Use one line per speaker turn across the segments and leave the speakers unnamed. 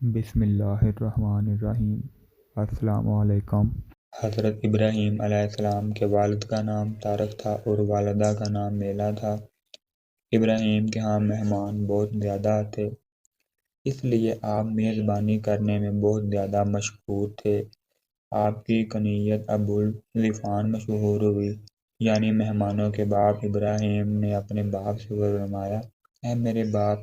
بسم اللہ الرحمن الرحیم۔ السلام علیکم۔ حضرت ابراہیم علیہ السلام کے والد کا نام طارق تھا اور والدہ کا نام میلا تھا۔ ابراہیم کے ہاں مہمان بہت زیادہ تھے، اس لیے آپ میزبانی کرنے میں بہت زیادہ مشہور تھے۔ آپ کی کنیت ابوالغفران مشہور ہوئی، یعنی مہمانوں کے باپ۔ ابراہیم نے اپنے باپ سے فرمایا، اے میرے باپ،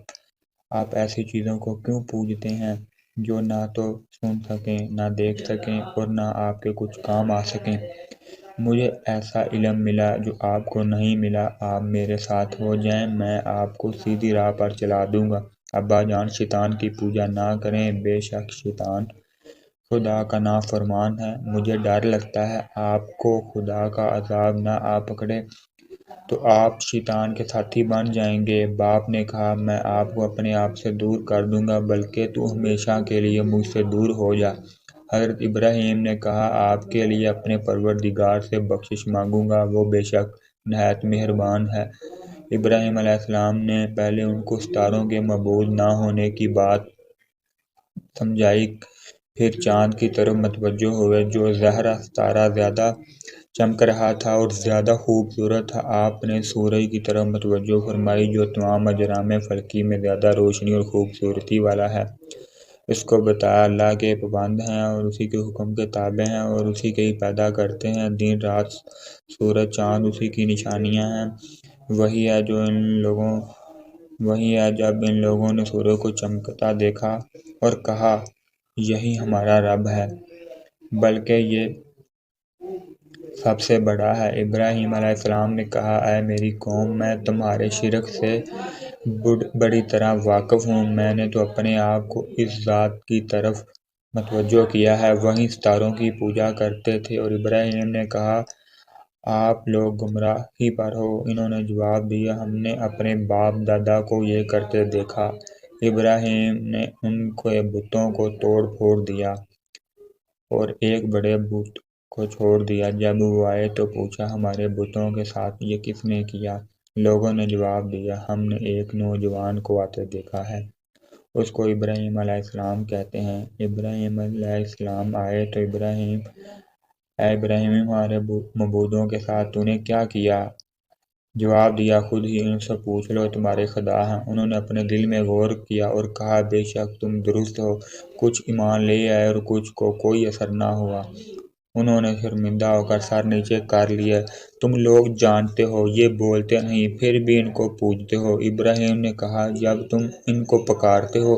آپ ایسی چیزوں کو کیوں پوجتے ہیں جو نہ تو سن سکیں، نہ دیکھ سکیں اور نہ آپ کے کچھ کام آ سکیں؟ مجھے ایسا علم ملا جو آپ کو نہیں ملا۔ آپ میرے ساتھ ہو جائیں، میں آپ کو سیدھی راہ پر چلا دوں گا۔ ابا جان، شیطان کی پوجا نہ کریں، بے شک شیطان خدا کا نافرمان ہے۔ مجھے ڈر لگتا ہے آپ کو خدا کا عذاب نہ آ پکڑے تو آپ شیطان کے ساتھی بن جائیں گے۔ باپ نے کہا، میں آپ کو اپنے آپ سے دور کر دوں گا، بلکہ تو ہمیشہ کے لیے مجھ سے دور ہو جا۔ حضرت ابراہیم نے کہا، آپ کے لیے اپنے پروردگار سے بخشش مانگوں گا، وہ بے شک نہایت مہربان ہے۔ ابراہیم علیہ السلام نے پہلے ان کو ستاروں کے معبود نہ ہونے کی بات سمجھائی، پھر چاند کی طرف متوجہ ہوئے۔ جو زہرہ ستارہ زیادہ چمک رہا تھا اور زیادہ خوبصورت تھا، آپ نے سورج کی طرف متوجہ فرمائی، جو تمام اجرام فلکی میں زیادہ روشنی اور خوبصورتی والا ہے۔ اس کو بتایا، اللہ کے پابند ہیں اور اسی کے حکم کے تابع ہیں اور اسی کے ہی پیدا کرتے ہیں۔ دن رات، سورج چاند اسی کی نشانیاں ہیں۔ وہی ہے جب ان لوگوں نے سورج کو چمکتا دیکھا اور کہا، یہی ہمارا رب ہے، بلکہ یہ سب سے بڑا ہے۔ ابراہیم علیہ السلام نے کہا، اے میری قوم، میں تمہارے شرک سے بڑی طرح واقف ہوں۔ میں نے تو اپنے آپ کو اس ذات کی طرف متوجہ کیا ہے، وہی ستاروں کی پوجا کرتے تھے۔ اور ابراہیم نے کہا، آپ لوگ گمراہی پر ہو۔ انہوں نے جواب دیا، ہم نے اپنے باپ دادا کو یہ کرتے دیکھا۔ ابراہیم نے ان کے بتوں کو توڑ پھوڑ دیا اور ایک بڑے بت کو چھوڑ دیا۔ جب وہ آئے تو پوچھا، ہمارے بتوں کے ساتھ یہ کس نے کیا؟ لوگوں نے جواب دیا، ہم نے ایک نوجوان کو آتے دیکھا ہے، اس کو ابراہیم علیہ السلام کہتے ہیں۔ ابراہیم علیہ السلام آئے تو اے ابراہیم، ہمارے معبودوں کے ساتھ تو نے کیا کیا؟ جواب دیا، خود ہی ان سے پوچھ لو، تمہارے خدا ہیں۔ انہوں نے اپنے دل میں غور کیا اور کہا، بے شک تم درست ہو۔ کچھ ایمان لے آئے اور کچھ کو کوئی اثر نہ ہوا۔ انہوں نے شرمندہ ہو کر سر نیچے کر لیا۔ تم لوگ جانتے ہو یہ بولتے نہیں، پھر بھی ان کو پوجتے ہو۔ ابراہیم نے کہا، جب تم ان کو پکارتے ہو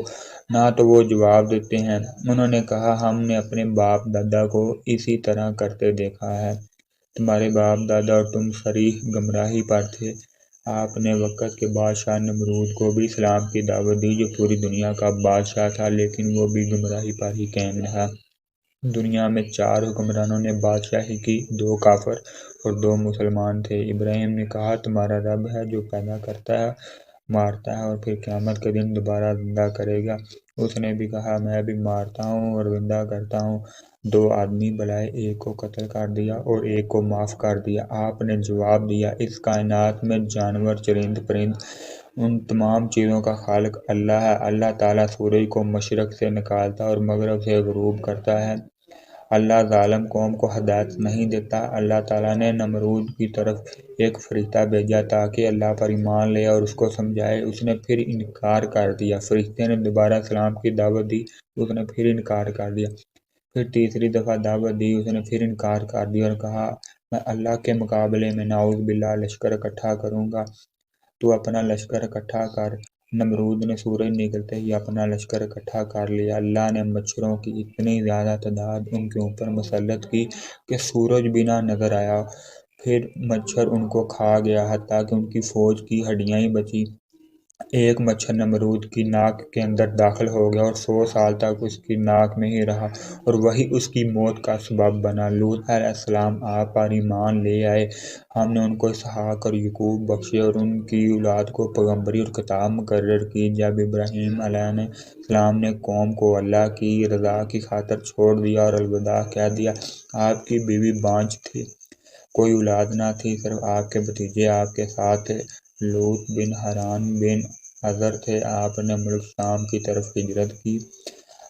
نہ تو وہ جواب دیتے ہیں۔ انہوں نے کہا، ہم نے اپنے باپ دادا کو اسی طرح کرتے دیکھا ہے۔ تمہارے باپ دادا اور تم صریح گمراہی پر تھے۔ آپ نے وقت کے بادشاہ نمرود کو بھی اسلام کی دعوت دی، جو پوری دنیا کا بادشاہ تھا، لیکن وہ بھی گمراہی پر ہی قائم رہا۔ دنیا میں 4 حکمرانوں نے بادشاہی کی، 2 کافر اور 2 مسلمان تھے۔ ابراہیم نے کہا، تمہارا رب ہے جو پیدا کرتا ہے، مارتا ہے اور پھر قیامت کے دن دوبارہ زندہ کرے گا۔ اس نے بھی کہا، میں بھی مارتا ہوں اور زندہ کرتا ہوں۔ 2 آدمی بلائے، ایک کو قتل کر دیا اور ایک کو معاف کر دیا۔ آپ نے جواب دیا، اس کائنات میں جانور، چرند پرند، ان تمام چیزوں کا خالق اللہ ہے۔ اللہ تعالیٰ سورج کو مشرق سے نکالتا اور مغرب سے غروب کرتا ہے۔ اللہ ظالم قوم کو ہدایت نہیں دیتا۔ اللہ تعالیٰ نے نمرود کی طرف ایک فرشتہ بھیجا تاکہ اللہ پر ایمان لے اور اس کو سمجھائے، اس نے پھر انکار کر دیا۔ فرشتے نے دوبارہ اسلام کی دعوت دی، اس نے پھر انکار کر دیا۔ پھر تیسری دفعہ دعوت دی، اس نے پھر انکار کر دیا اور کہا، میں اللہ کے مقابلے میں نعوذ باللہ لشکر اکٹھا کروں گا، تو اپنا لشکر اکٹھا کر۔ نمرود نے سورج نکلتے ہی اپنا لشکر اکٹھا کر لیا۔ اللہ نے مچھروں کی اتنی زیادہ تعداد ان کے اوپر مسلط کی کہ سورج بھی نہ نظر آیا۔ پھر مچھر ان کو کھا گیا، حتیٰ کہ ان کی فوج کی ہڈیاں ہی بچی۔ ایک مچھر نمرود کی ناک کے اندر داخل ہو گیا اور 100 سال تک اس کی ناک میں ہی رہا اور وہی اس کی موت کا سبب بنا۔ لوط علیہ السلام آپ پر ایمان لے آئے، ہم نے ان کو اسحاق اور یعقوب بخشے اور ان کی اولاد کو پیغمبری اور کتاب مقرر کی۔ جب ابراہیم علیہ السلام نے قوم کو اللہ کی رضا کی خاطر چھوڑ دیا اور الوداع کہہ دیا، آپ کی بیوی بانجھ تھی، کوئی اولاد نہ تھی، صرف آپ کے بھتیجے آپ کے ساتھ تھے۔ لوط بن حران بن عذر تھے۔ آپ نے ملک شام کی طرف ہجرت کی۔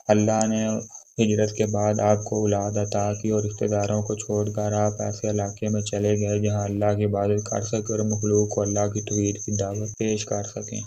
اللہ نے ہجرت کے بعد آپ کو اولاد عطا کی اور رشتہ داروں کو چھوڑ کر آپ ایسے علاقے میں چلے گئے جہاں اللہ کی عبادت کر سکیں اور مخلوق کو اللہ کی توحید کی دعوت پیش کر سکیں۔